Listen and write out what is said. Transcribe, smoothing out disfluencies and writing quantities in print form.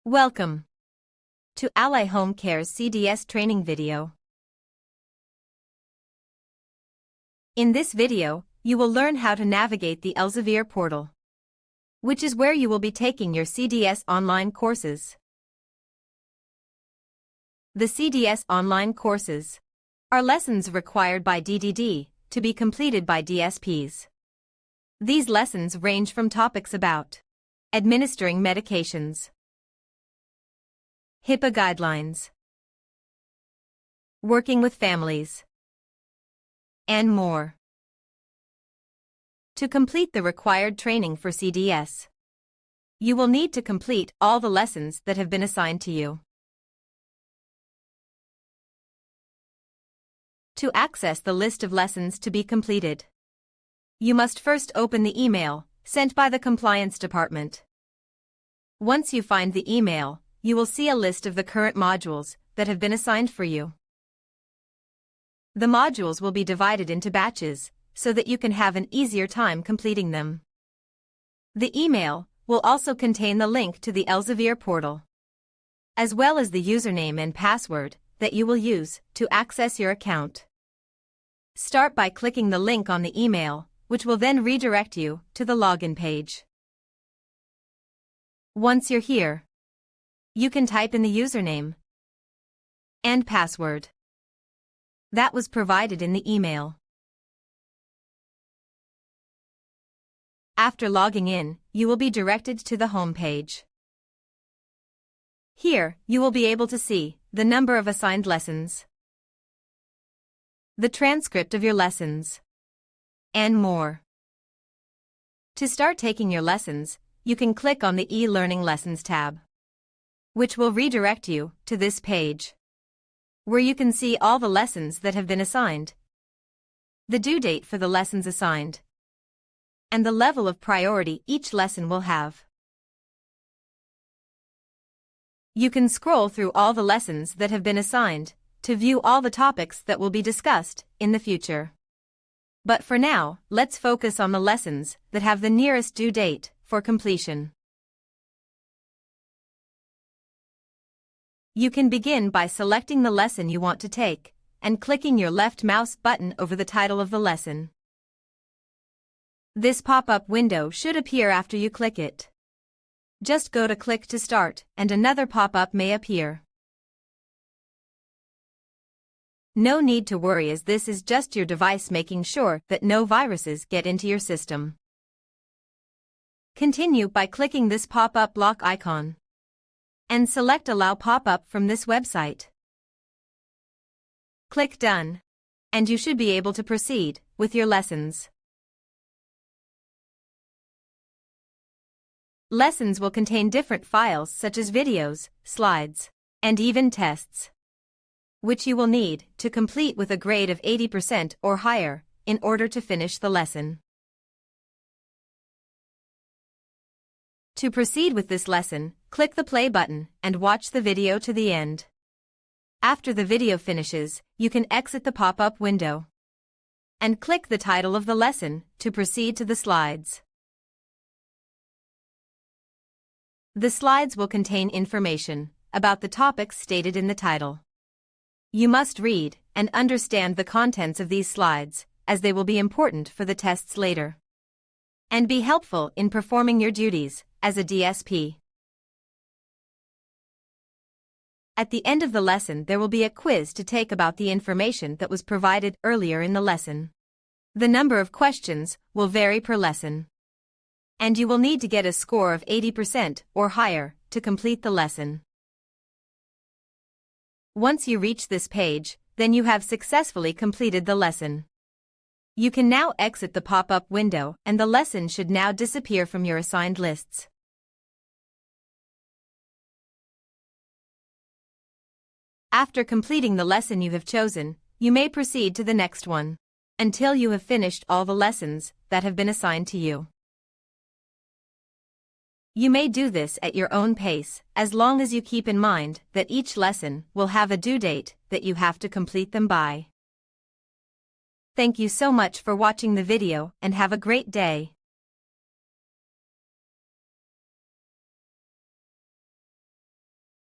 Welcome to Ally Home Care's CDS training video. In this video, you will learn how to navigate the Elsevier portal, which is where you will be taking your CDS online courses. The CDS online courses are lessons required by DDD to be completed by DSPs. These lessons range from topics about administering medications, HIPAA guidelines, working with families, and more. To complete the required training for CDS, you will need to complete all the lessons that have been assigned to you. To access the list of lessons to be completed, you must first open the email sent by the Compliance Department. Once you find the email, you will see a list of the current modules that have been assigned for you. The modules will be divided into batches so that you can have an easier time completing them. The email will also contain the link to the Elsevier portal, as well as the username and password that you will use to access your account. Start by clicking the link on the email, which will then redirect you to the login page. Once you're here, you can type in the username and password that was provided in the email. After logging in, you will be directed to the home page. Here, you will be able to see the number of assigned lessons, the transcript of your lessons, and more. To start taking your lessons, you can click on the e-learning lessons tab, which will redirect you to this page, where you can see all the lessons that have been assigned, the due date for the lessons assigned, and the level of priority each lesson will have. You can scroll through all the lessons that have been assigned to view all the topics that will be discussed in the future. But for now, let's focus on the lessons that have the nearest due date for completion. You can begin by selecting the lesson you want to take and clicking your left mouse button over the title of the lesson. This pop-up window should appear after you click it. Just go to Click to Start and another pop-up may appear. No need to worry, as this is just your device making sure that no viruses get into your system. Continue by clicking this pop-up block icon and select Allow pop-up from this website. Click Done, and you should be able to proceed with your lessons. Lessons will contain different files such as videos, slides, and even tests, which you will need to complete with a grade of 80% or higher in order to finish the lesson. To proceed with this lesson, click the play button and watch the video to the end. After the video finishes, you can exit the pop-up window and click the title of the lesson to proceed to the slides. The slides will contain information about the topics stated in the title. You must read and understand the contents of these slides, as they will be important for the tests later, and be helpful in performing your duties as a DSP. At the end of the lesson, there will be a quiz to take about the information that was provided earlier in the lesson. The number of questions will vary per lesson, and you will need to get a score of 80% or higher to complete the lesson. Once you reach this page, then you have successfully completed the lesson. You can now exit the pop-up window and the lesson should now disappear from your assigned lists. After completing the lesson you have chosen, you may proceed to the next one, until you have finished all the lessons that have been assigned to you. You may do this at your own pace, as long as you keep in mind that each lesson will have a due date that you have to complete them by. Thank you so much for watching the video and have a great day.